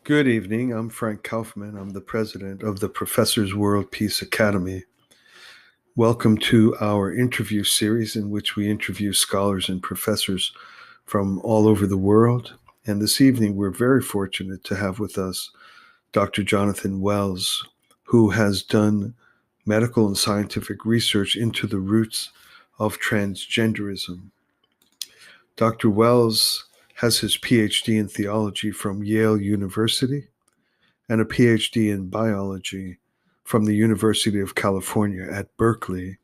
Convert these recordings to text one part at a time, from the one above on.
Good evening. I'm Frank Kaufmann. I'm the president of the Professor's World Peace Academy. Welcome to our interview series in which we interview scholars and professors from all over the world. And this evening, we're very fortunate to have with us Dr. Jonathan Wells, who has done medical and scientific research into the roots of transgenderism. Dr. Wells has his PhD in theology from Yale University and a PhD in biology from the University of California at Berkeley.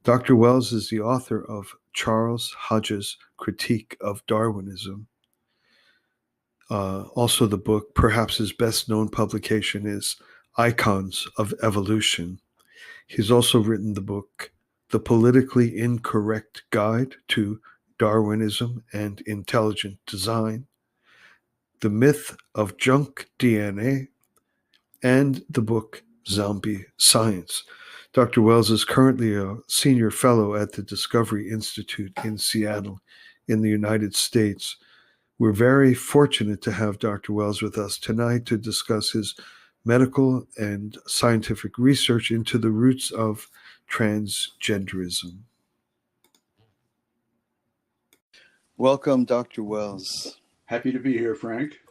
Dr. Wells is the author of Charles Hodge's Critique of Darwinism. Also, the book, perhaps his best known publication, is Icons of Evolution. He's also written the book, The Politically Incorrect Guide to Darwinism and Intelligent Design, The Myth of Junk DNA, and the book Zombie Science. Dr. Wells is currently a senior fellow at the Discovery Institute in Seattle in the United States. We're very fortunate to have Dr. Wells with us tonight to discuss his medical and scientific research into the roots of transgenderism. Welcome, Dr. Wells. Happy to be here, Frank.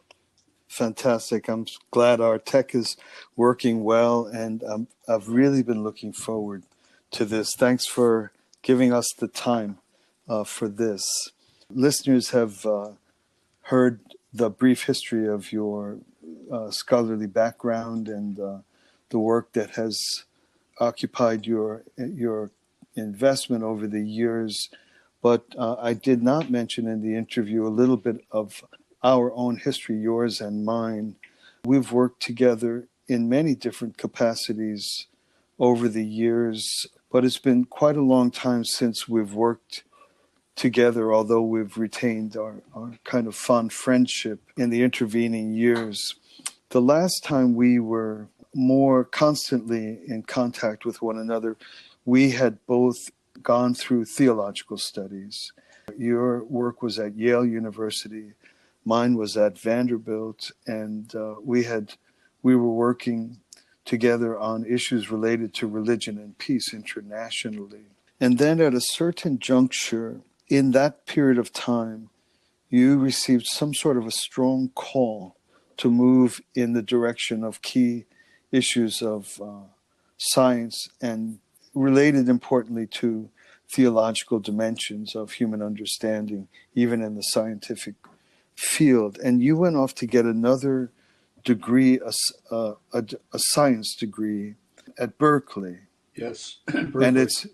Fantastic. I'm glad our tech is working well, and I've really been looking forward to this. Thanks for giving us the time for this. Listeners have heard the brief history of your scholarly background and the work that has occupied your investment over the years, but I did not mention in the interview a little bit of our own history, yours and mine. We've worked together in many different capacities over the years, but it's been quite a long time since we've worked together, although we've retained our kind of fond friendship in the intervening years. The last time we were more constantly in contact with one another, we had both gone through theological studies. Your work was at Yale University. Mine was at Vanderbilt, and we were working together on issues related to religion and peace internationally. And then at a certain juncture, in that period of time, you received some sort of a strong call to move in the direction of key issues of science and related importantly to theological dimensions of human understanding, even in the scientific field. And you went off to get another degree, a science degree at Berkeley. Yes, Berkeley. And it's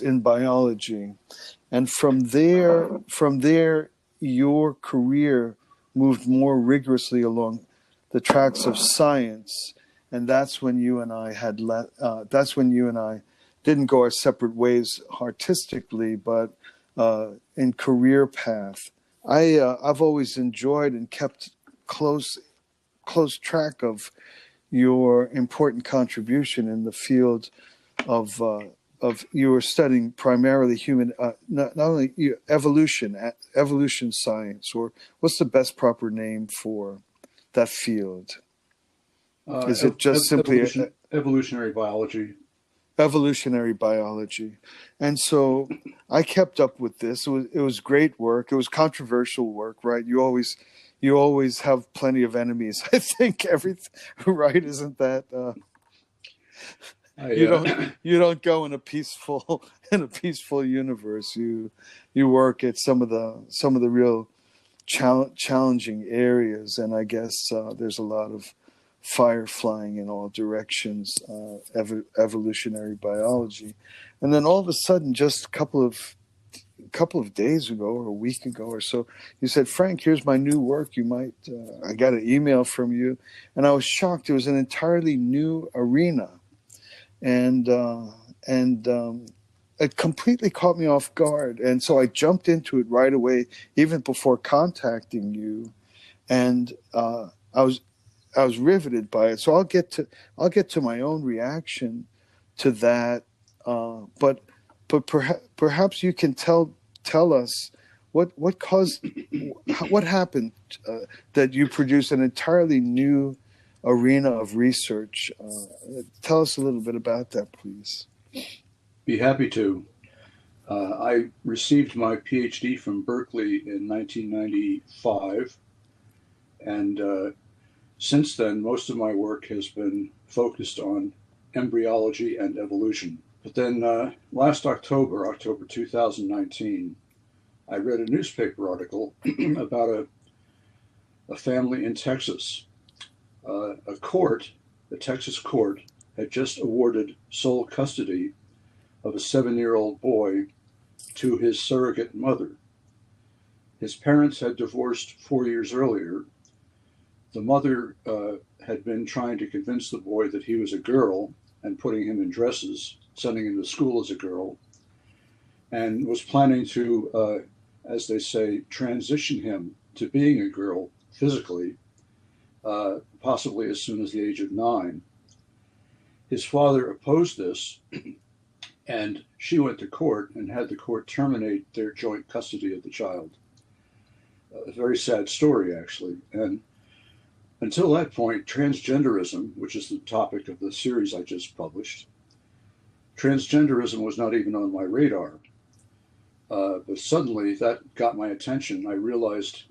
in biology. And from there, your career moved more rigorously along the tracks of science, and that's when you and I didn't go our separate ways artistically, but in career path. I've always enjoyed and kept close track of your important contribution in the field of you were studying primarily human, not only evolution science, or what's the best proper name for that field? Is it just simply evolutionary biology? Evolutionary biology. And so I kept up with this. It was great work. It was controversial work, right? You always have plenty of enemies. I think everything, right? Isn't that you don't go in a peaceful universe. You work at some of the real challenging areas, and I guess there's a lot of fire flying in all directions, evolutionary biology. And then all of a sudden, just a couple of days ago or a week ago or so, you said, Frank, here's my new work. You might, I got an email from you. And I was shocked. It was an entirely new arena. And it completely caught me off guard. And so I jumped into it right away, even before contacting you. And I was riveted by it. So I'll get to my own reaction to that. But perhaps you can tell us what caused, what happened that you produced an entirely new arena of research? Tell us a little bit about that, please. Be happy to. I received my PhD from Berkeley in 1995, and since then, most of my work has been focused on embryology and evolution. But then last October, October 2019, I read a newspaper article about a family in Texas. A Texas court, had just awarded sole custody of a 7-year-old boy to his surrogate mother. His parents had divorced 4 years earlier. The mother had been trying to convince the boy that he was a girl and putting him in dresses, sending him to school as a girl, and was planning to, as they say, transition him to being a girl physically, possibly as soon as the age of 9. His father opposed this, and she went to court and had the court terminate their joint custody of the child. A very sad story, actually. And until that point, transgenderism, which is the topic of the series I just published, transgenderism was not even on my radar. But suddenly that got my attention. I realized,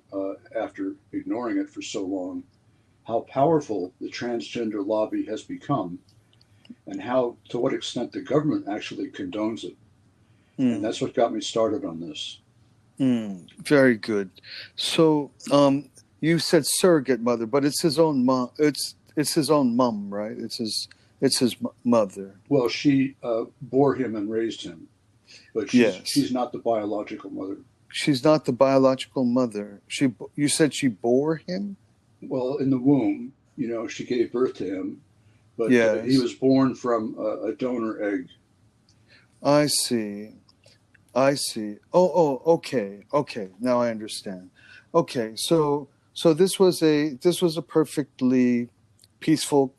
after ignoring it for so long, how powerful the transgender lobby has become and to what extent the government actually condones it. And that's what got me started on this. Very good. So you said surrogate mother, but it's his own mom. It's his own mom, right? It's his mother. Well, she bore him and raised him, but she's not the biological mother. She's not the biological mother. You said she bore him? Well, in the womb, she gave birth to him, but he was born from a donor egg. I see. Oh, okay. Now I understand. Okay, so this was a perfectly peaceful,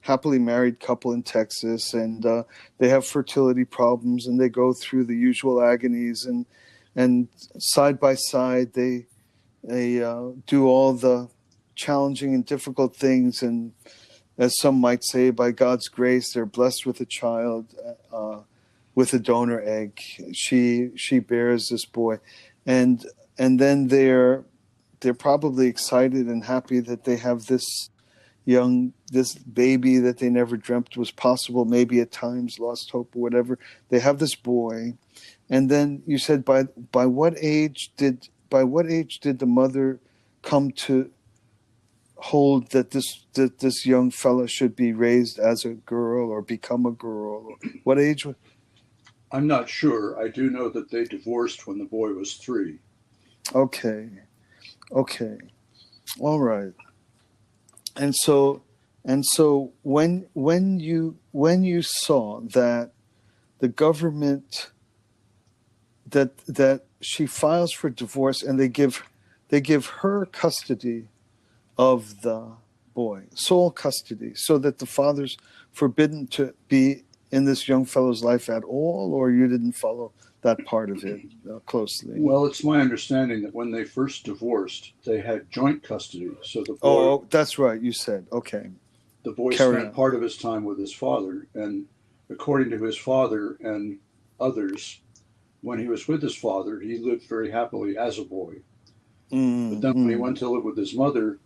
happily married couple in Texas, and they have fertility problems, and they go through the usual agonies, and side by side they do all the challenging and difficult things, and as some might say, by God's grace, they're blessed with a child, with a donor egg. She bears this boy, and then they're probably excited and happy that they have this baby that they never dreamt was possible. Maybe at times lost hope or whatever. They have this boy, and then you said by what age did the mother come to hold that this young fella should be raised as a girl or become a girl? What age? I'm not sure. I do know that they divorced when the boy was 3. Okay, all right. And so when you saw that the government that she files for divorce and they give her custody of the boy, sole custody, so that the father's forbidden to be in this young fellow's life at all, or you didn't follow that part of it closely? Well, it's my understanding that when they first divorced, they had joint custody. So the boy. Oh, that's right. You said, okay. The boy spent part of his time with his father, and according to his father and others, when he was with his father, he lived very happily as a boy. But then when he went to live with his mother,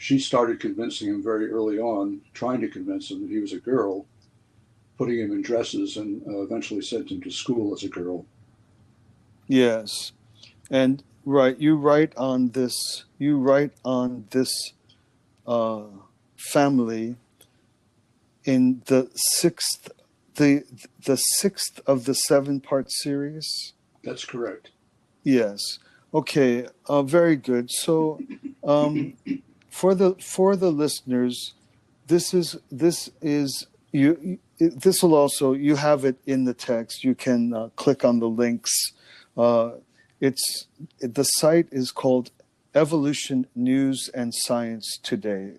she started convincing him very early on, trying to convince him that he was a girl, putting him in dresses, and eventually sent him to school as a girl. Yes. And right, you write on this family in the sixth of the 7-part series. That's correct. Yes. Okay. Very good. So, for the listeners, this will also, you have it in the text. You can click on the links. The site is called Evolution News and Science Today.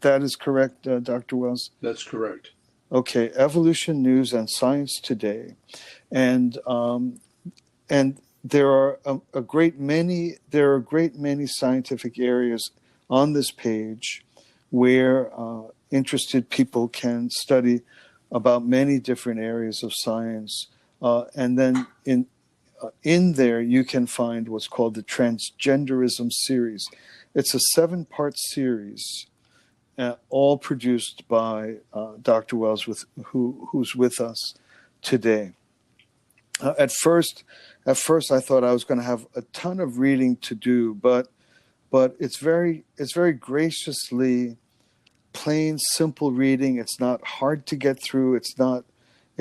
That is correct, Dr. Wells? That's correct. Okay, Evolution News and Science Today, and there are a great many scientific areas on this page where interested people can study about many different areas of science, and then in there you can find what's called the Transgenderism Series. It's a 7-part series, all produced by Dr. Wells, who's with us today. At first, I thought I was going to have a ton of reading to do, but it's very graciously plain, simple reading. It's not hard to get through. It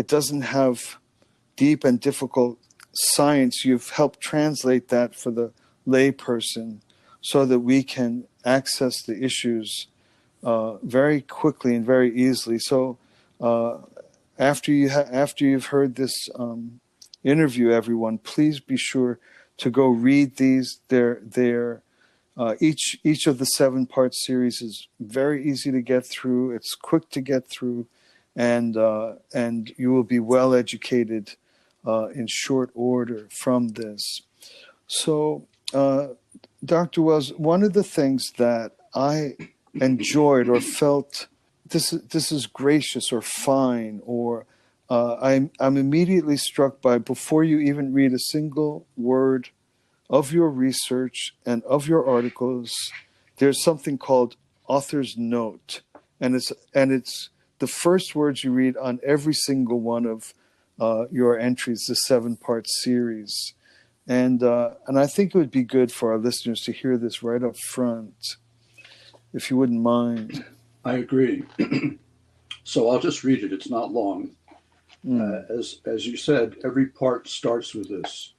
doesn't have deep and difficult science. You've helped translate that for the layperson so that we can access the issues very quickly and very easily. So after you've heard this interview, everyone, please be sure to go read these. Each of the 7-part series is very easy to get through. It's quick to get through, and you will be well educated in short order from this. So, Dr. Wells, one of the things that I enjoyed or felt this is gracious or fine, or I'm immediately struck by, before you even read a single word of your research and of your articles, there's something called author's note, and it's the first words you read on every single one of your entries, the 7-part series, and I think it would be good for our listeners to hear this right up front, if you wouldn't mind. I agree. So I'll just read it. It's not long. As you said, every part starts with this.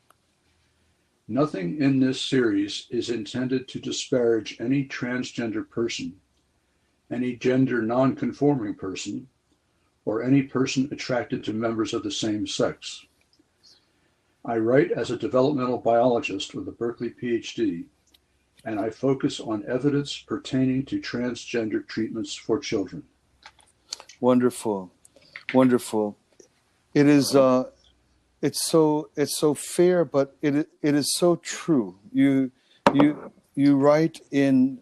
Nothing in this series is intended to disparage any transgender person, any gender non-conforming person, or any person attracted to members of the same sex. I write as a developmental biologist with a Berkeley PhD, and I focus on evidence pertaining to transgender treatments for children. Wonderful, wonderful. It is. It's so fair, but it is so true. You write in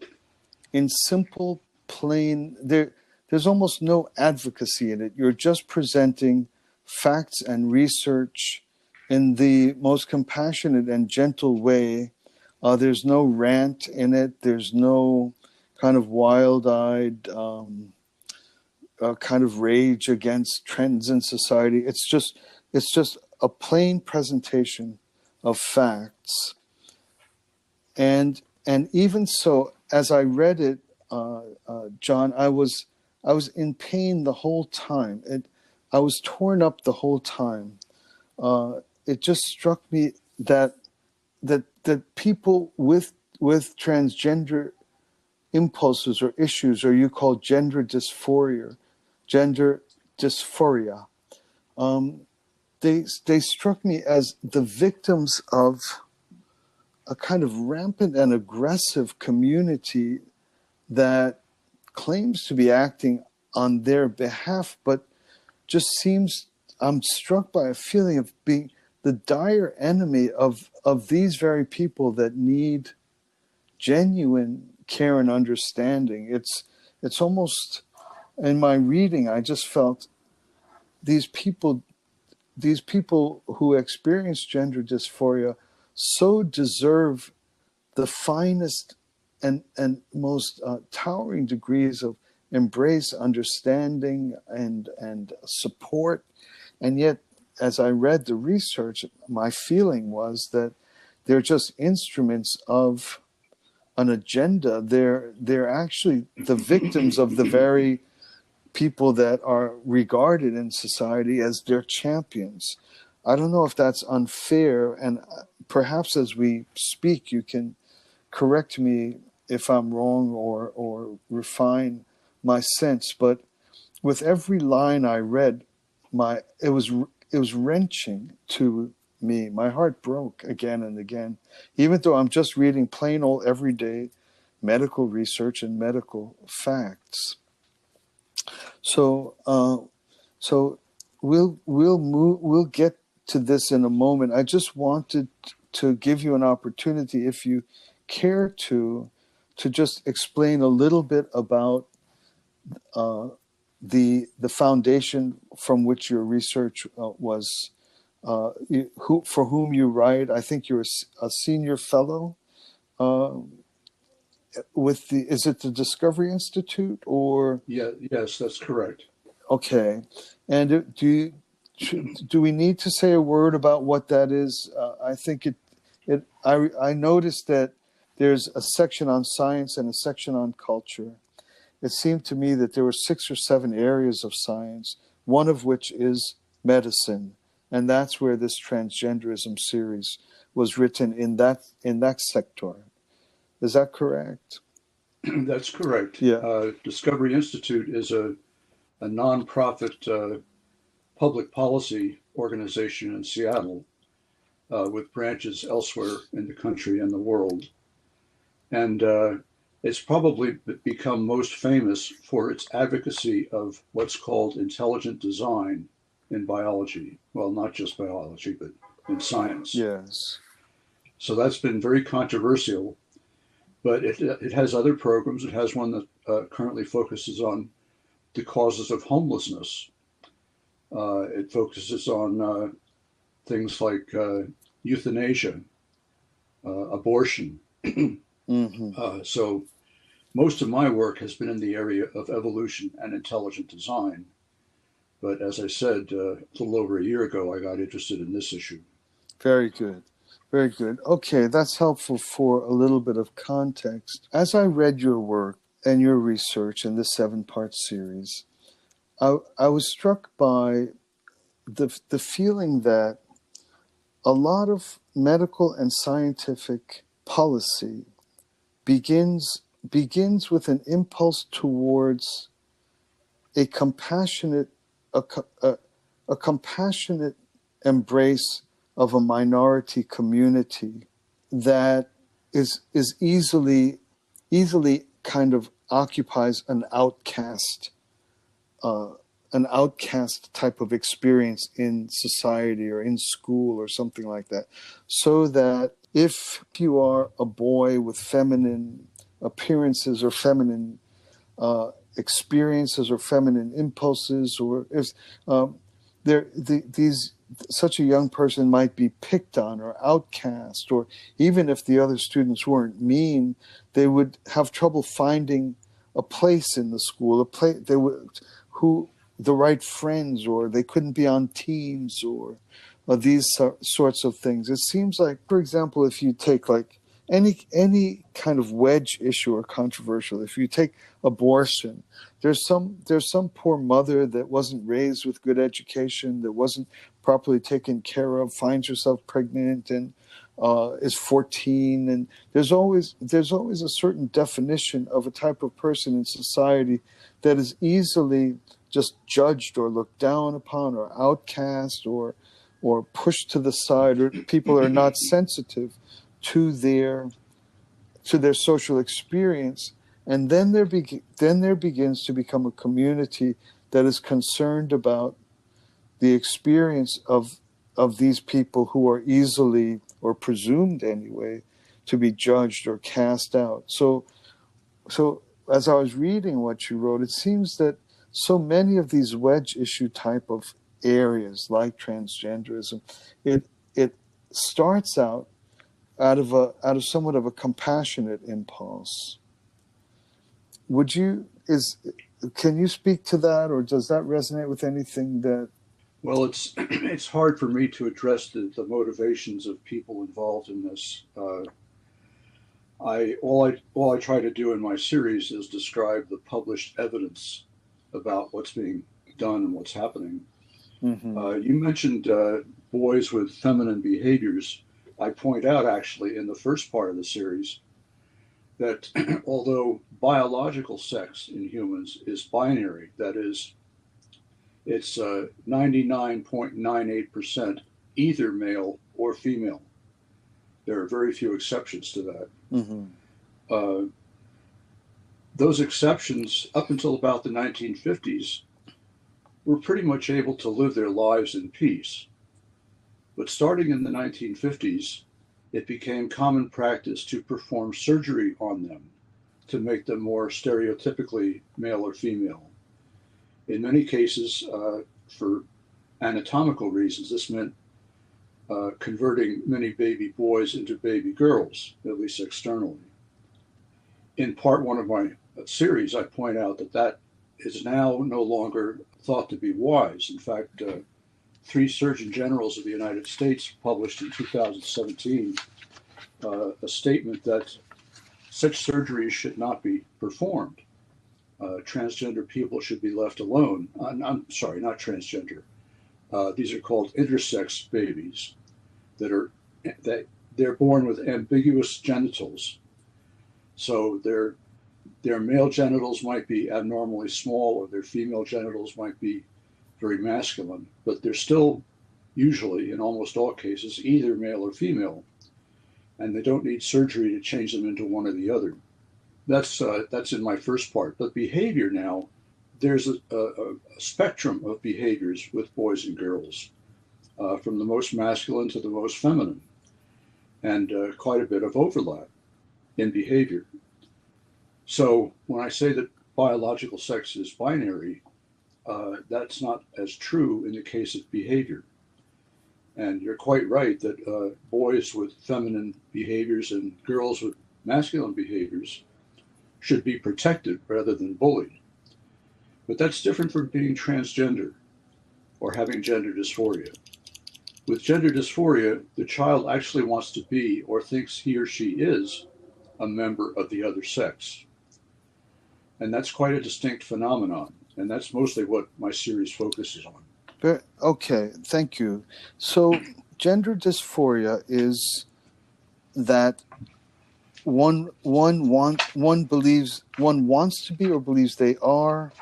simple, plain. There's almost no advocacy in it. You're just presenting facts and research in the most compassionate and gentle way. There's no rant in it. There's no kind of wild-eyed kind of rage against trends in society. It's just a plain presentation of facts. And even so, as I read it, John, I was in pain the whole time. I was torn up the whole time. It just struck me that people with transgender impulses or issues, or you call gender dysphoria, they struck me as the victims of a kind of rampant and aggressive community that claims to be acting on their behalf, but just seems, I'm struck by a feeling of being the dire enemy of these very people that need genuine care and understanding. It's almost, in my reading, I just felt these people who experience gender dysphoria so deserve the finest and most towering degrees of embrace, understanding, and support. And yet, as I read the research, my feeling was that they're just instruments of an agenda. They're actually the victims of the very people that are regarded in society as their champions. I don't know if that's unfair, and perhaps as we speak, you can correct me if I'm wrong or refine my sense. But with every line I read, it was wrenching to me. My heart broke again and again, even though I'm just reading plain old everyday medical research and medical facts. So we'll get to this in a moment. I just wanted to give you an opportunity, if you care to just explain a little bit about the foundation from which your research was, for whom you write. I think you're a senior fellow with the, is it the Discovery Institute or? Yeah, yes, that's correct. Okay, and do we need to say a word about what that is? I think I noticed that there's a section on science and a section on culture. It seemed to me that there were 6 or 7 areas of science, one of which is medicine, and that's where this Transgenderism series was written, in that sector. Is that correct? That's correct. Yeah. Discovery Institute is a nonprofit public policy organization in Seattle with branches elsewhere in the country and the world. And it's probably become most famous for its advocacy of what's called intelligent design in biology. Well, not just biology, but in science. Yes. So that's been very controversial, but it has other programs. It has one that currently focuses on the causes of homelessness. It focuses on things like euthanasia, abortion. So most of my work has been in the area of evolution and intelligent design. But as I said, a little over a year ago, I got interested in this issue. Very good. Very good. Okay, that's helpful for a little bit of context. As I read your work and your research in this 7-part series, I was struck by the feeling that a lot of medical and scientific policy begins with an impulse towards a compassionate embrace of a minority community that is easily kind of occupies an outcast type of experience in society or in school or something like that. So that if you are a boy with feminine appearances or feminine experiences or feminine impulses, or if such a young person might be picked on or outcast, or even if the other students weren't mean, they would have trouble finding a place in the school, the right friends, or they couldn't be on teams, or these sorts of things. It seems like, for example, if you take like any kind of wedge issue or controversial, if you take abortion, there's some poor mother that wasn't raised with good education, that wasn't properly taken care of, finds herself pregnant and is 14, and there's always a certain definition of a type of person in society that is easily just judged or looked down upon or outcast or pushed to the side, or people are not sensitive to their social experience. And then there begins to become a community that is concerned about the experience of these people who are easily, or presumed anyway, to be judged or cast out. So as I was reading what you wrote, it seems that so many of these wedge issue type of areas, like transgenderism, it starts out of somewhat of a compassionate impulse. Can you speak to that, or does that resonate with anything that? Well, it's hard for me to address the motivations of people involved in this. All I try to do in my series is describe the published evidence about what's being done and what's happening. Mm-hmm. You mentioned boys with feminine behaviors. I point out, actually, in the first part of the series, that although biological sex in humans is binary, that is, it's 99.98% either male or female. There are very few exceptions to that. Mm-hmm. Those exceptions, up until about the 1950s, were pretty much able to live their lives in peace. But starting in the 1950s, it became common practice to perform surgery on them to make them more stereotypically male or female. In many cases, for anatomical reasons, this meant converting many baby boys into baby girls, at least externally. In part one of my series, I point out that that is now no longer thought to be wise. In fact, three Surgeon Generals of the United States published in 2017 a statement that such surgeries should not be performed. Transgender people should be left alone. I'm sorry, not transgender. These are called intersex babies that they're born with ambiguous genitals. So their male genitals might be abnormally small, or their female genitals might be very masculine, but they're still usually, in almost all cases, either male or female, and they don't need surgery to change them into one or the other. That's in my first part. But behavior now, there's a spectrum of behaviors with boys and girls, from the most masculine to the most feminine, and quite a bit of overlap in behavior. So when I say that biological sex is binary, that's not as true in the case of behavior. And you're quite right that boys with feminine behaviors and girls with masculine behaviors should be protected rather than bullied. But that's different from being transgender or having gender dysphoria. With gender dysphoria, the child actually wants to be, or thinks he or she is, a member of the other sex. And that's quite a distinct phenomenon. And that's mostly what my series focuses on. Okay, thank you. So gender dysphoria is that one wants to be or believes they are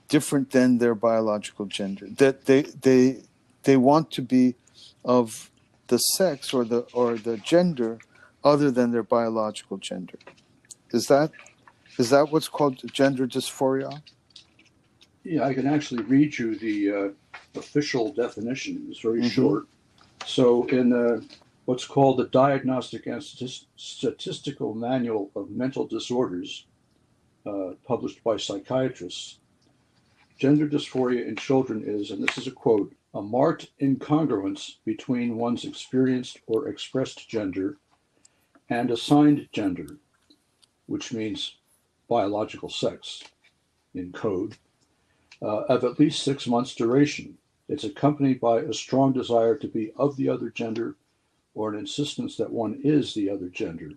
different than their biological gender. That they want to be of the sex or the gender other than their biological gender. Is that what's called gender dysphoria? Yeah, I can actually read you the official definition. It's very short. So in what's called the Diagnostic and Statistical Manual of Mental Disorders, published by psychiatrists, gender dysphoria in children is, and this is a quote, a marked incongruence between one's experienced or expressed gender and assigned gender, which means biological sex in code, of at least 6 months duration. It's accompanied by a strong desire to be of the other gender or an insistence that one is the other gender.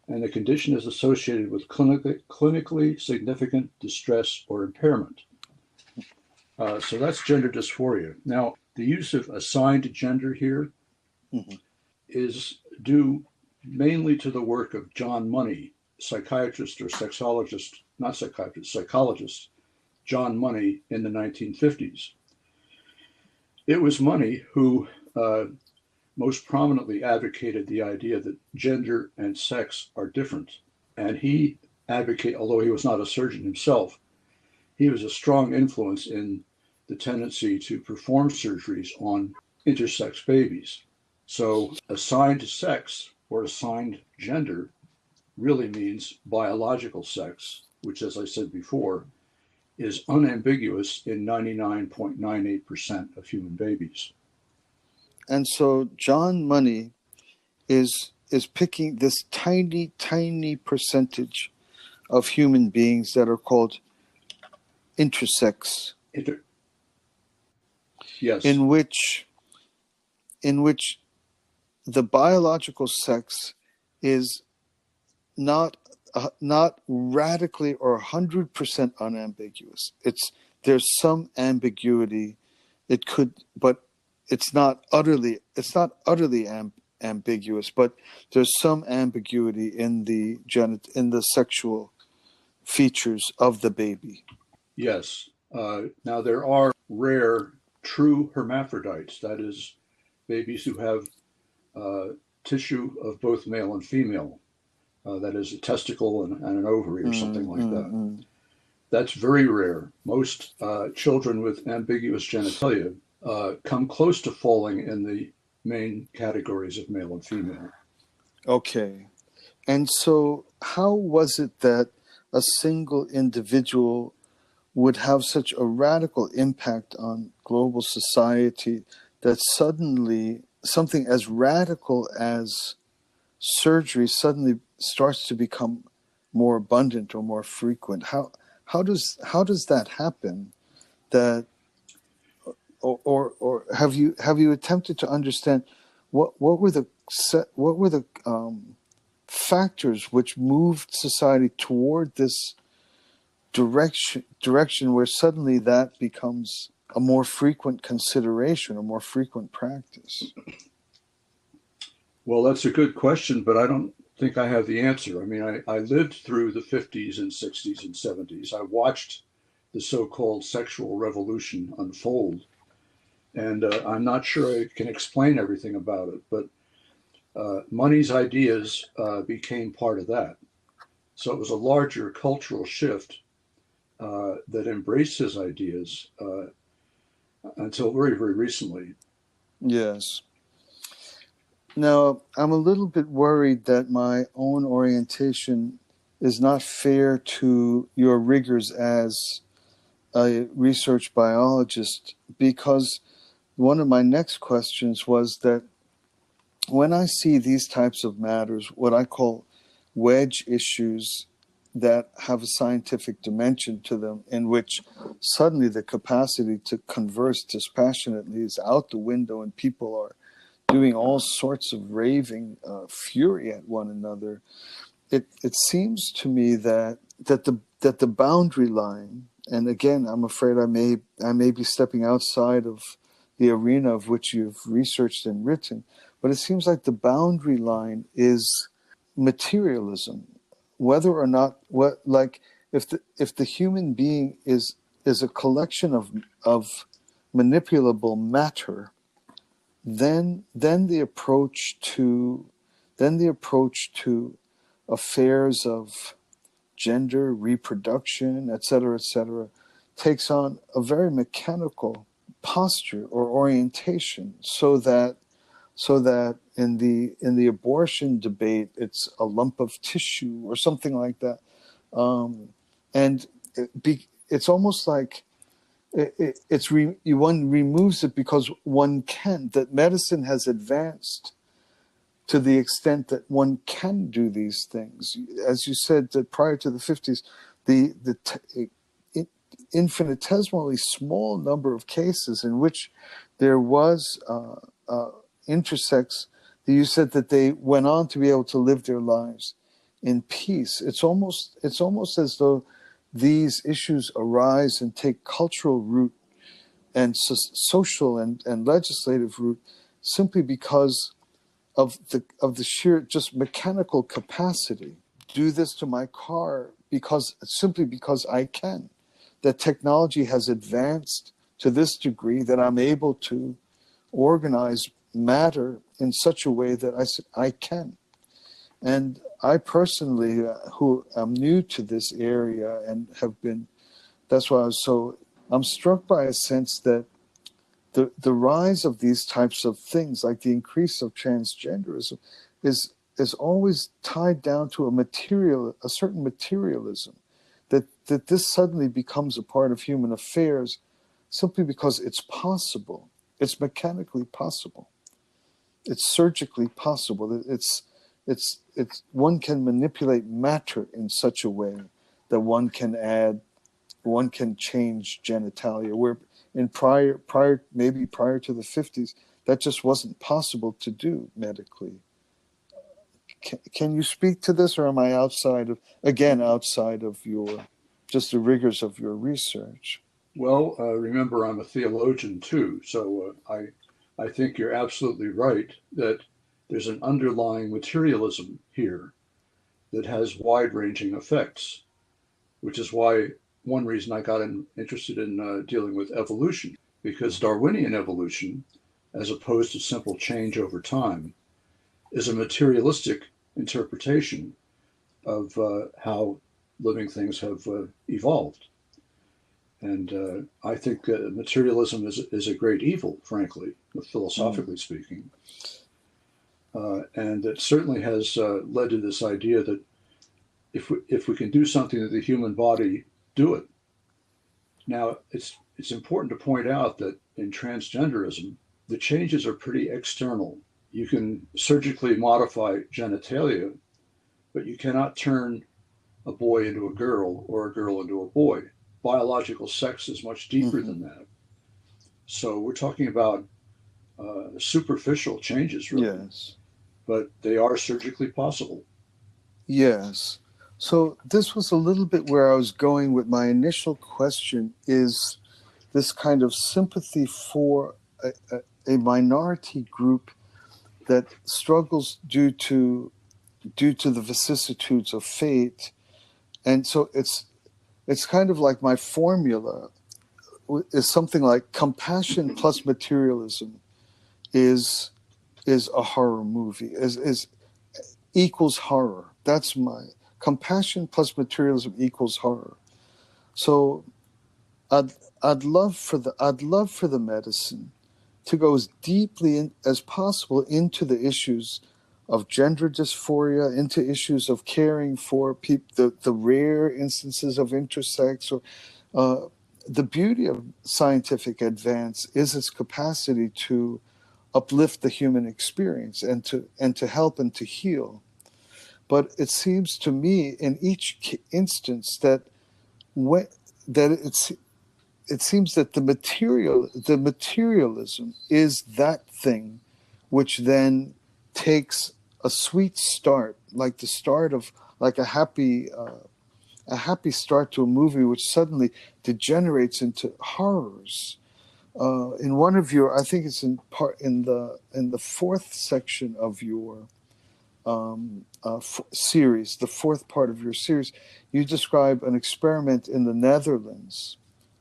And the condition is associated with clinically significant distress or impairment. So that's gender dysphoria. Now, the use of assigned gender here is due mainly to the work of John Money, psychiatrist or sexologist, not psychiatrist, psychologist, John Money in the 1950s. It was Money who most prominently advocated the idea that gender and sex are different. And he advocated, although he was not a surgeon himself, he was a strong influence in the tendency to perform surgeries on intersex babies. So assigned sex or assigned gender really means biological sex, which, as I said before, is unambiguous in 99.98% of human babies. And so John Money is picking this tiny, tiny percentage of human beings that are called intersex. Yes. In which the biological sex is not radically or 100% unambiguous. There's some ambiguity. It could, but it's not utterly ambiguous. But there's some ambiguity in the sexual features of the baby. Yes. Now there are rare true hermaphrodites, that is, babies who have tissue of both male and female. That is a testicle and an ovary or something like that. That's very rare. Most children with ambiguous genitalia come close to falling in the main categories of male and female. Okay. And so, how was it that a single individual would have such a radical impact on global society that suddenly something as radical as surgery suddenly starts to become more abundant or more frequent? How does that happen? That or have you attempted to understand what were the factors which moved society toward this direction where suddenly that becomes a more frequent consideration, a more frequent practice? Well, that's a good question, but I don't think I have the answer. I mean, I lived through the 50s and 60s and 70s. I watched the so called sexual revolution unfold, and I'm not sure I can explain everything about it, but Money's ideas became part of that. So it was a larger cultural shift that embraced his ideas until very, very recently. Yes. Now, I'm a little bit worried that my own orientation is not fair to your rigors as a research biologist, because one of my next questions was that when I see these types of matters, what I call wedge issues that have a scientific dimension to them, in which suddenly the capacity to converse dispassionately is out the window and people are doing all sorts of raving fury at one another, it seems to me that the boundary line, and again, I'm afraid I may be stepping outside of the arena of which you've researched and written, but it seems like the boundary line is materialism, whether or not what like if the human being is a collection of manipulable matter, then the approach to affairs of gender, reproduction, etc., takes on a very mechanical posture or orientation, so that in the abortion debate it's a lump of tissue or something like that, and it's almost like one removes it because one can. That medicine has advanced to the extent that one can do these things. As you said, that prior to the 50s, the infinitesimally small number of cases in which there was intersex, you said that they went on to be able to live their lives in peace. It's almost as though these issues arise and take cultural root and social and legislative root simply because of the sheer just mechanical capacity. Do this to my car simply because I can. That technology has advanced to this degree that I'm able to organize matter in such a way that I can. And I personally, who am new to this area and have been, that's why I'm struck by a sense that the rise of these types of things, like the increase of transgenderism, is always tied down to a certain materialism, that this suddenly becomes a part of human affairs simply because it's possible, it's mechanically possible, it's surgically possible, it's one can manipulate matter in such a way that one can change genitalia, where in prior to the 50s, that just wasn't possible to do medically. Can you speak to this, or am I outside of your just the rigors of your research? Well, remember, I'm a theologian too, so I think you're absolutely right that there's an underlying materialism here that has wide ranging effects, which is why one reason I got interested in dealing with evolution, because Darwinian evolution, as opposed to simple change over time, is a materialistic interpretation of how living things have evolved. And I think materialism is a great evil, frankly, Mm. philosophically speaking. And it certainly has led to this idea that if we can do something to the human body, do it. Now, it's important to point out that in transgenderism, the changes are pretty external. You can surgically modify genitalia, but you cannot turn a boy into a girl or a girl into a boy. Biological sex is much deeper Hmm. than that. So we're talking about superficial changes, really, Yes. but they are surgically possible. Yes. So this was a little bit where I was going with my initial question is this kind of sympathy for a minority group that struggles due to the vicissitudes of fate. And so it's kind of like my formula is something like compassion plus materialism is is a horror movie, is equals horror. That's my compassion plus materialism equals horror. So I'd I'd love for the medicine to go as deeply as possible into the issues of gender dysphoria, into issues of caring for the rare instances of intersex. Or the beauty of scientific advance is its capacity to uplift the human experience and to help and to heal. But it seems to me in each instance that when, that it seems that the materialism is that thing which then takes a sweet start, like the start of like a happy start to a movie, which suddenly degenerates into horrors. In one of your, I think it's in the fourth section of your series, the fourth part of your series, you describe an experiment in the Netherlands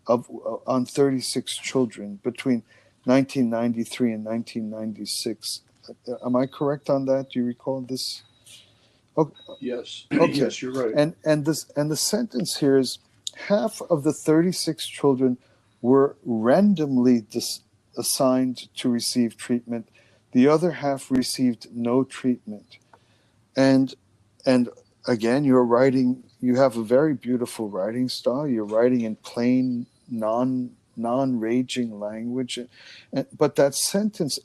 of on 36 children between 1993 and 1996. Am I correct on that? Do you recall this? Yes, Okay, yes, you're right. and the sentence here is half of the 36 children were randomly assigned to receive treatment. The other half received no treatment. And and again, you're writing. You have a very beautiful writing style. You're writing in plain, non raging language, but that sentence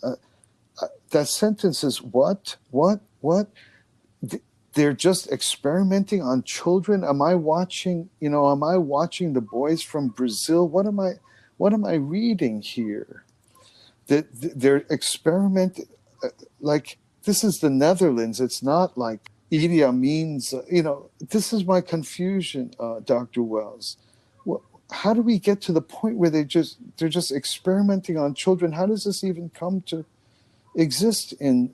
is what they're just experimenting on children. Am I watching, am I watching the boys from Brazil? What am I reading here? That they're experimenting, like, this is the Netherlands. It's not like Idi Amin's, this is my confusion, Dr. Wells. Well, how do we get to the point where they're just experimenting on children? How does this even come to exist in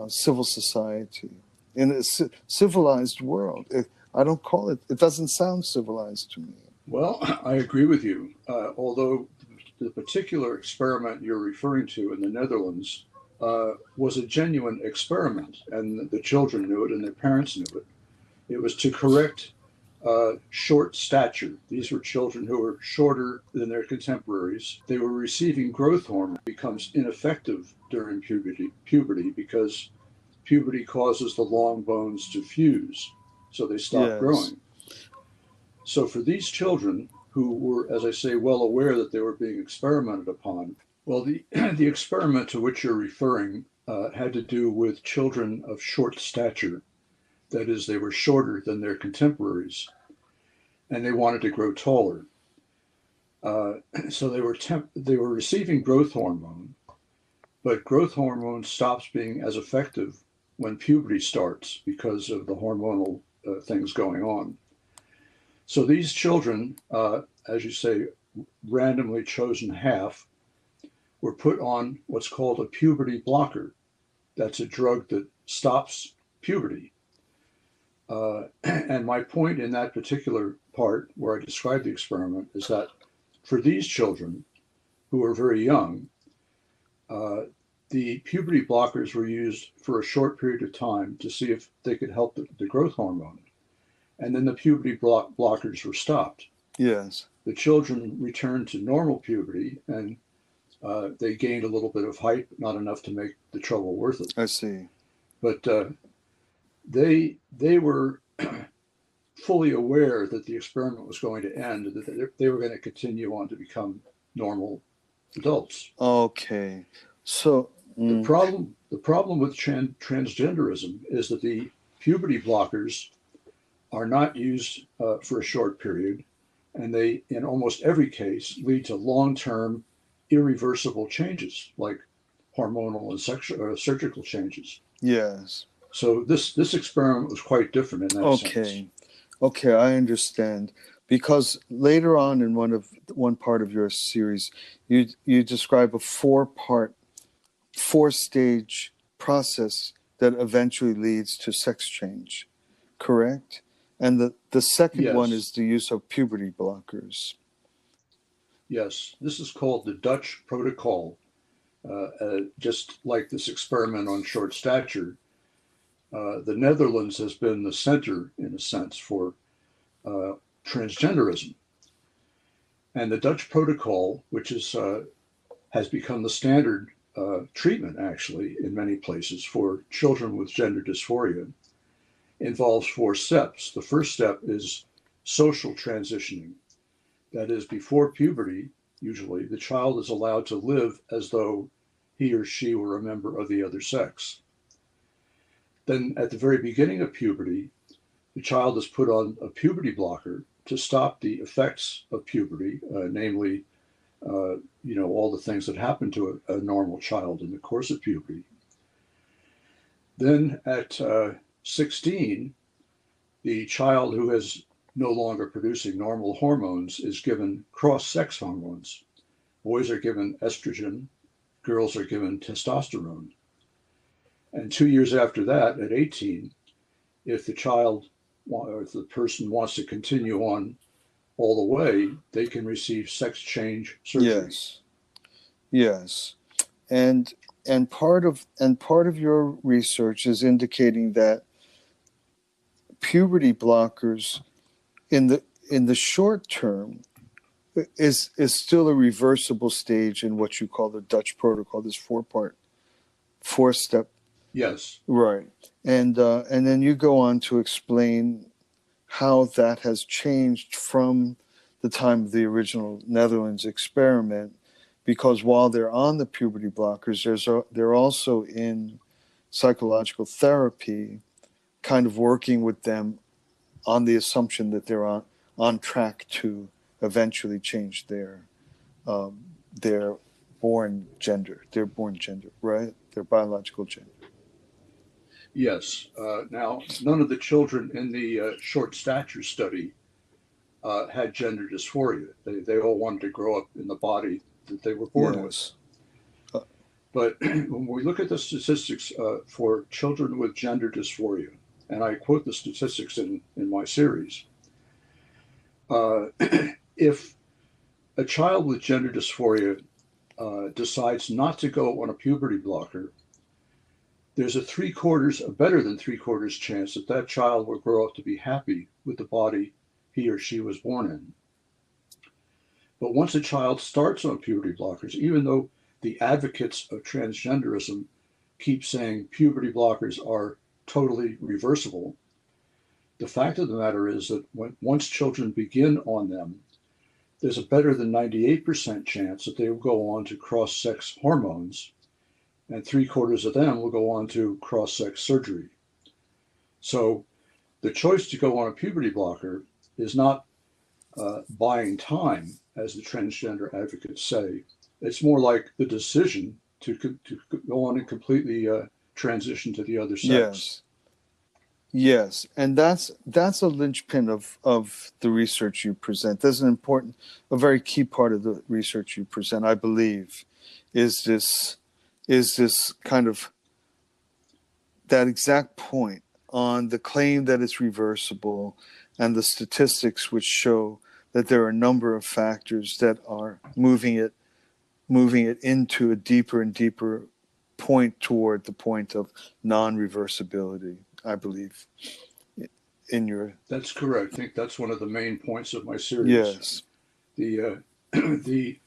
civil society, in a civilized world? I don't call it. It doesn't sound civilized to me. Well, I agree with you. Although the particular experiment you're referring to in the Netherlands was a genuine experiment, and the children knew it, and their parents knew it. It was to correct short stature. These were children who were shorter than their contemporaries. They were receiving growth hormone, becomes ineffective during puberty because puberty causes the long bones to fuse, so they stop Yes. growing. So for these children who were, as I say, well aware that they were being experimented upon, well, the the experiment to which you're referring had to do with children of short stature. That is, they were shorter than their contemporaries, and they wanted to grow taller. Uh, so they were receiving growth hormone, but growth hormone stops being as effective when puberty starts because of the hormonal things going on. So these children, as you say, randomly chosen half, were put on what's called a puberty blocker. That's a drug that stops puberty. And my point in that particular part where I describe the experiment is that for these children who are very young, uh, the puberty blockers were used for a short period of time to see if they could help the growth hormone. And then the puberty blockers were stopped. Yes. The children returned to normal puberty, and they gained a little bit of height, but not enough to make the trouble worth it. I see. But they were fully aware that the experiment was going to end, and that they were going to continue on to become normal adults. Okay. So, The problem with transgenderism is that the puberty blockers are not used for a short period, and they, in almost every case, lead to long-term, irreversible changes like hormonal and surgical changes. yes. So this experiment was quite different in that sense. Okay. Okay, I understand. Because later on in one part of your series, you describe a four-stage process that eventually leads to sex change, correct? And the second one Yes, is the use of puberty blockers. yes. This is called the Dutch protocol. Just like this experiment on short stature, the Netherlands has been the center, in a sense, for uh, transgenderism. And the Dutch protocol, which has become the standard treatment, actually, in many places for children with gender dysphoria, involves 4 steps. The first step is social transitioning. That is, before puberty, usually, the child is allowed to live as though he or she were a member of the other sex. Then, at the very beginning of puberty, the child is put on a puberty blocker to stop the effects of puberty, namely, all the things that happen to a normal child in the course of puberty. Then, at 16, the child who is no longer producing normal hormones is given cross-sex hormones. Boys are given estrogen, girls are given testosterone. And 2 years after that, at 18, if the child or if the person wants to continue on all the way, they can receive sex change surgery. Yes. Yes. And part of your research is indicating that puberty blockers in the short term is still a reversible stage in what you call the Dutch protocol, this four-step, Yes, right? And then you go on to explain how that has changed from the time of the original Netherlands experiment, because while they're on the puberty blockers, they're also in psychological therapy, kind of working with them on the assumption that they're on track to eventually change um, their their born gender, right? Their biological gender. yes. Now, none of the children in the short stature study had gender dysphoria. They all wanted to grow up in the body that they were born with. Yes. Uh, But when we look at the statistics for children with gender dysphoria, and I quote the statistics in my series, uh, if a child with gender dysphoria decides not to go on a puberty blocker, there's a better than 3/4 chance that that child will grow up to be happy with the body he or she was born in. But once a child starts on puberty blockers, even though the advocates of transgenderism keep saying puberty blockers are totally reversible, the fact of the matter is that once children begin on them, there's a better than 98% chance that they will go on to cross-sex hormones, and 3/4 of them will go on to cross-sex surgery. So the choice to go on a puberty blocker is not buying time, as the transgender advocates say. It's more like the decision to go on and completely transition to the other sex. yes. Yes, and that's a linchpin of the research you present. That's a very key part of the research you present, I believe, is this kind of that exact point on the claim that it's reversible and the statistics which show that there are a number of factors that are moving it into a deeper and deeper point toward the point of non-reversibility, I believe. in your. That's correct. I think that's one of the main points of my series. Yes. The the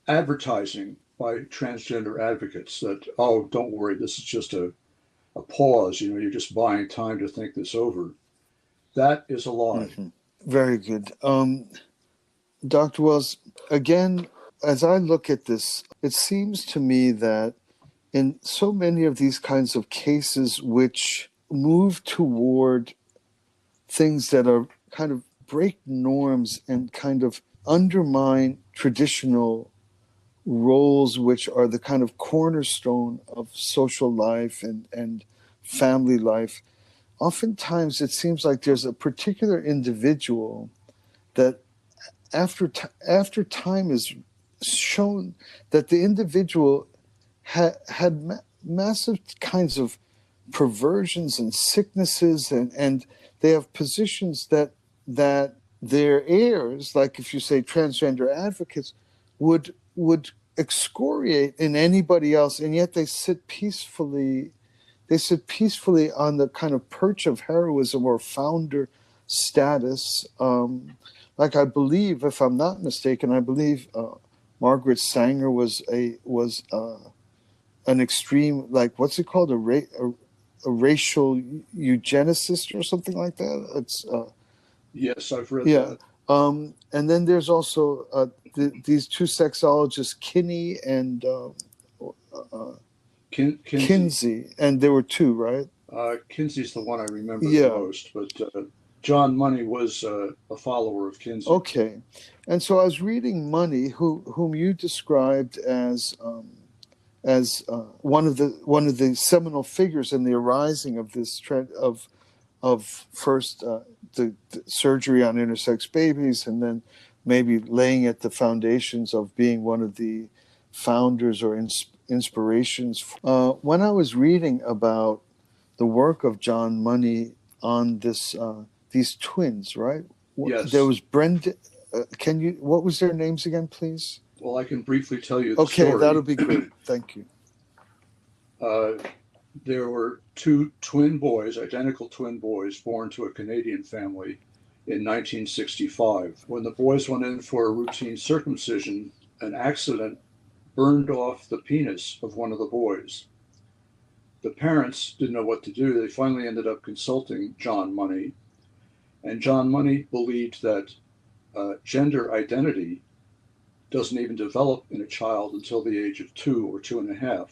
advertising by transgender advocates that, oh, don't worry, this is just a pause, you're just buying time to think this over. That is a lie. Hmm. Very good. Dr. Wells, again, as I look at this, it seems to me that in so many of these kinds of cases which move toward things that are kind of break norms and kind of undermine traditional roles, which are the kind of cornerstone of social life and family life, oftentimes it seems like there's a particular individual that after time is shown that the individual had massive kinds of perversions and sicknesses, and they have positions that their heirs, like if you say transgender advocates, would excoriate in anybody else, and yet they sit peacefully on the kind of perch of heroism or founder status. Like I believe, if I'm not mistaken, I believe Margaret Sanger was an extreme, like what's it called, a racial eugenicist or something like that. It's Yes, I've read yeah. that. And then there's also these two sexologists, Kinney and Kinsey. Kinsey, and there were two, right? Kinsey's the one I remember the Yeah. most, but John Money was a follower of Kinsey. Okay. And so I was reading Money, whom you described as one of the seminal figures in the arising of this trend of first the surgery on intersex babies, and then maybe laying at the foundations of being one of the founders or inspirations. When I was reading about the work of John Money on these twins, right? Yes. There was Brenda. What was their names again, please? Well, I can briefly tell you the story. Okay, that'll be great. Thank you. There were two twin boys, identical twin boys, born to a Canadian family in 1965. When the boys went in for a routine circumcision, an accident burned off the penis of one of the boys. The parents didn't know what to do. They finally ended up consulting John Money, and John Money believed that gender identity doesn't even develop in a child until the age of 2 or 2.5.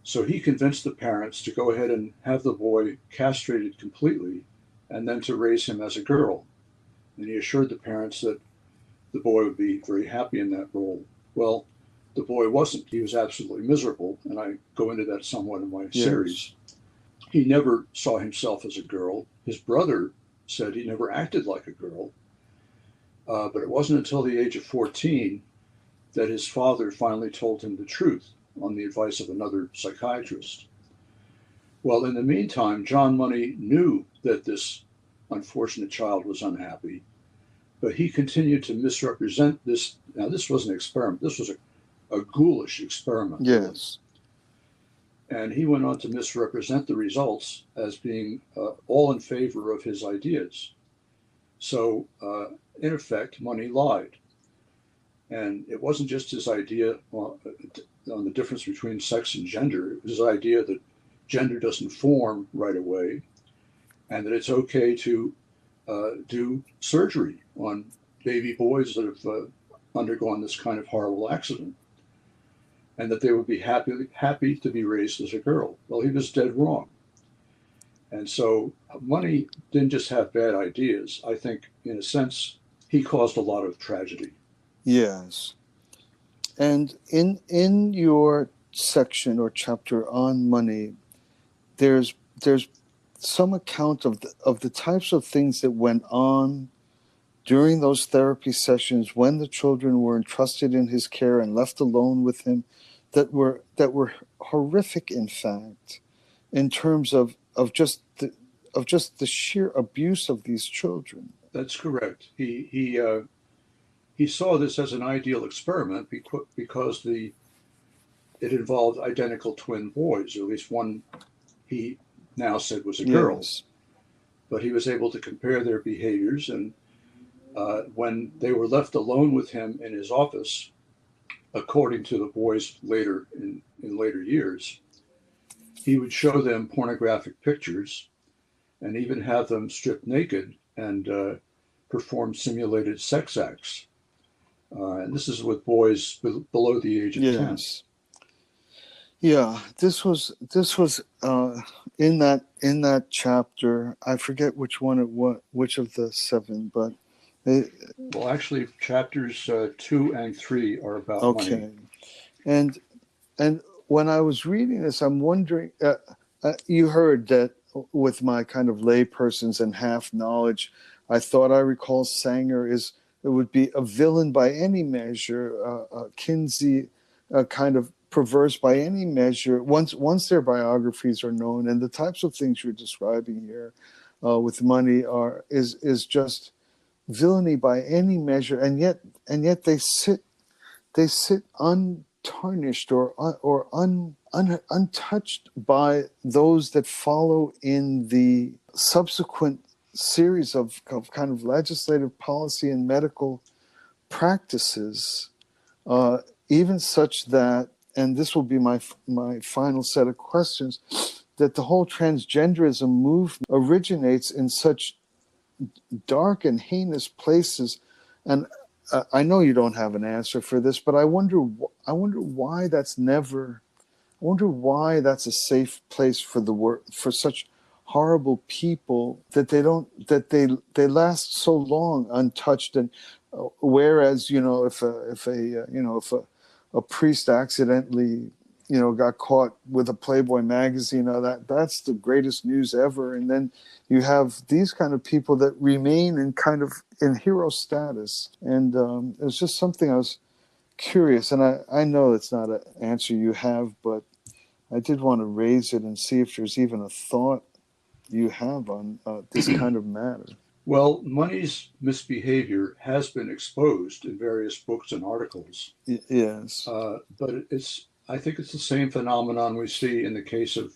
So he convinced the parents to go ahead and have the boy castrated completely and then to raise him as a girl. And he assured the parents that the boy would be very happy in that role. Well, the boy wasn't. He was absolutely miserable, and I go into that somewhat in my series. He never saw himself as a girl. His brother said he never acted like a girl. But it wasn't until the age of 14 that his father finally told him the truth on the advice of another psychiatrist. Well, in the meantime, John Money knew that this unfortunate child was unhappy, but he continued to misrepresent this. Now, this was an experiment. This was a ghoulish experiment. Yes. And he went on to misrepresent the results as being all in favor of his ideas. So, in effect, Money lied. And it wasn't just his idea on the difference between sex and gender. It was his idea that gender doesn't form right away, and that it's okay to do surgery on baby boys that have undergone this kind of horrible accident, and that they would be happy to be raised as a girl. Well, he was dead wrong. And so Money didn't just have bad ideas. I think, in a sense, he caused a lot of tragedy. Yes. And in your section or chapter on Money, there's some account of the types of things that went on during those therapy sessions when the children were entrusted in his care and left alone with him, that were horrific, in fact, in terms of just the sheer abuse of these children. That's correct. He saw this as an ideal experiment because it involved identical twin boys, or at least one he now said was a girl. Yes. but he was able to compare their behaviors. And when they were left alone with him in his office, according to the boys later in later years, he would show them pornographic pictures and even have them stripped naked and perform simulated sex acts. And this is with boys below the age of 10. Yes. Yeah, this was in that chapter. I forget which one which of the seven, but well, actually, chapters 2 and 3 are about okay. money. And when I was reading this, I'm wondering. You heard that with my kind of layperson's and half knowledge, I thought I recall Sanger it would be a villain by any measure, Kinsey, kind of perverse by any measure. Once their biographies are known, and the types of things you're describing here with money is just villainy by any measure, and yet they sit untarnished or untouched by those that follow in the subsequent series of kind of legislative policy and medical practices, even such that, and this will be my final set of questions, that the whole transgenderism movement originates in such dark and heinous places. And I know you don't have an answer for this, but I wonder why that's never. I wonder why that's a safe place for such horrible people, that they last so long untouched. And whereas if a priest accidentally got caught with a Playboy magazine, that's the greatest news ever. And then you have these kind of people that remain in hero status. And it's just something I was curious, and I know it's not an answer you have, but I did want to raise it and see if there's even a thought you have on this kind of matter. Well, money's misbehavior has been exposed in various books and articles. Yes. But I think it's the same phenomenon we see in the case of,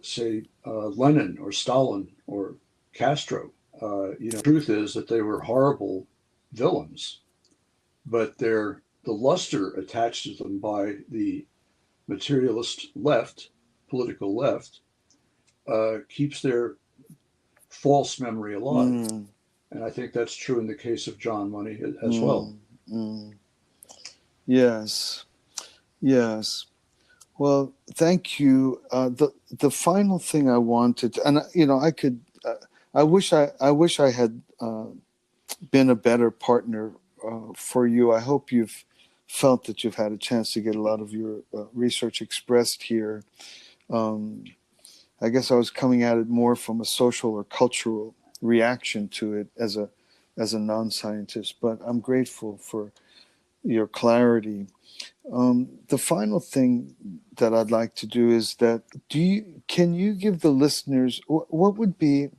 say, Lenin or Stalin or Castro. The truth is that they were horrible villains, but the luster attached to them by the materialist left, political left, keeps their false memory alive. And I think that's true in the case of John Money as well. Yes. Well, thank you. The final thing I wanted, and I wish I had been a better partner for you. I hope you've felt that you've had a chance to get a lot of your research expressed here. I guess I was coming at it more from a social or cultural reaction to it as a non-scientist, but I'm grateful for your clarity. The final thing that I'd like to do is that can you give the listeners what would be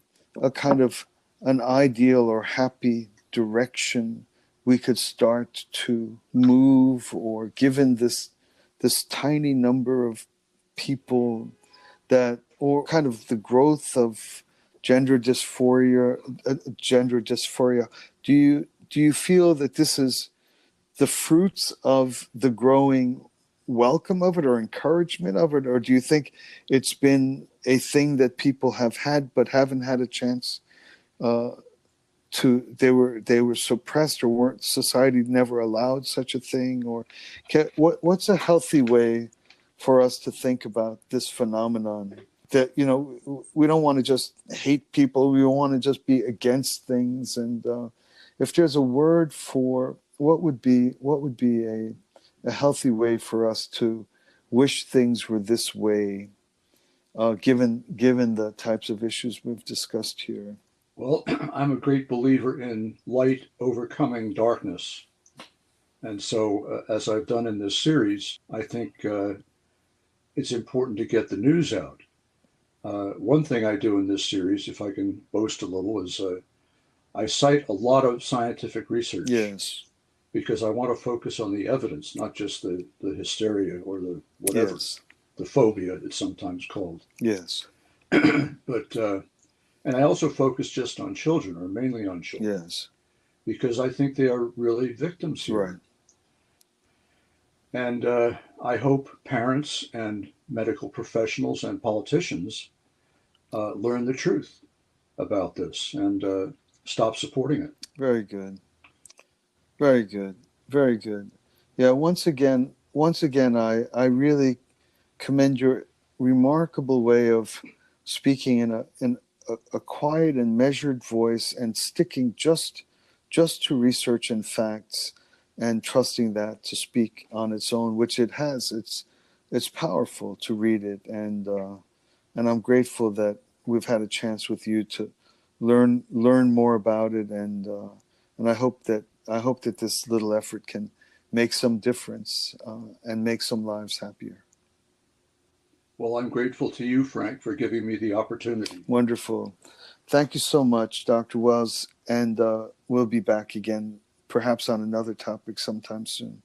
a kind of an ideal or happy direction we could start to move, or given this tiny number of people or kind of the growth of gender dysphoria, do you feel that this is the fruits of the growing welcome of it or encouragement of it, or do you think it's been a thing that people have had but haven't had a chance they were suppressed, or society never allowed such a thing? Or what's a healthy way for us to think about this phenomenon, that we don't want to just hate people, we want to just be against things? And if there's a word for what would be a healthy way for us to wish things were this way, given the types of issues we've discussed here? Well, I'm a great believer in light overcoming darkness. And so, as I've done in this series, I think it's important to get the news out. One thing I do in this series, if I can boast a little, is I cite a lot of scientific research. Yes. Because I want to focus on the evidence, not just the hysteria or the whatever, yes. the phobia it's sometimes called. Yes. But And I also focus just on children, or mainly on children, Yes. because I think they are really victims Right. here. And I hope parents and medical professionals and politicians learn the truth about this and stop supporting it. Very good. Very good. Very good. Yeah. Once again, I really commend your remarkable way of speaking in a quiet and measured voice and sticking just to research and facts and trusting that to speak on its own, which it has. It's powerful to read it, and I'm grateful that we've had a chance with you to learn more about it, and I hope that this little effort can make some difference and make some lives happier. Well, I'm grateful to you, Frank, for giving me the opportunity. Wonderful. Thank you so much, Dr. Wells, and we'll be back again, perhaps on another topic sometime soon.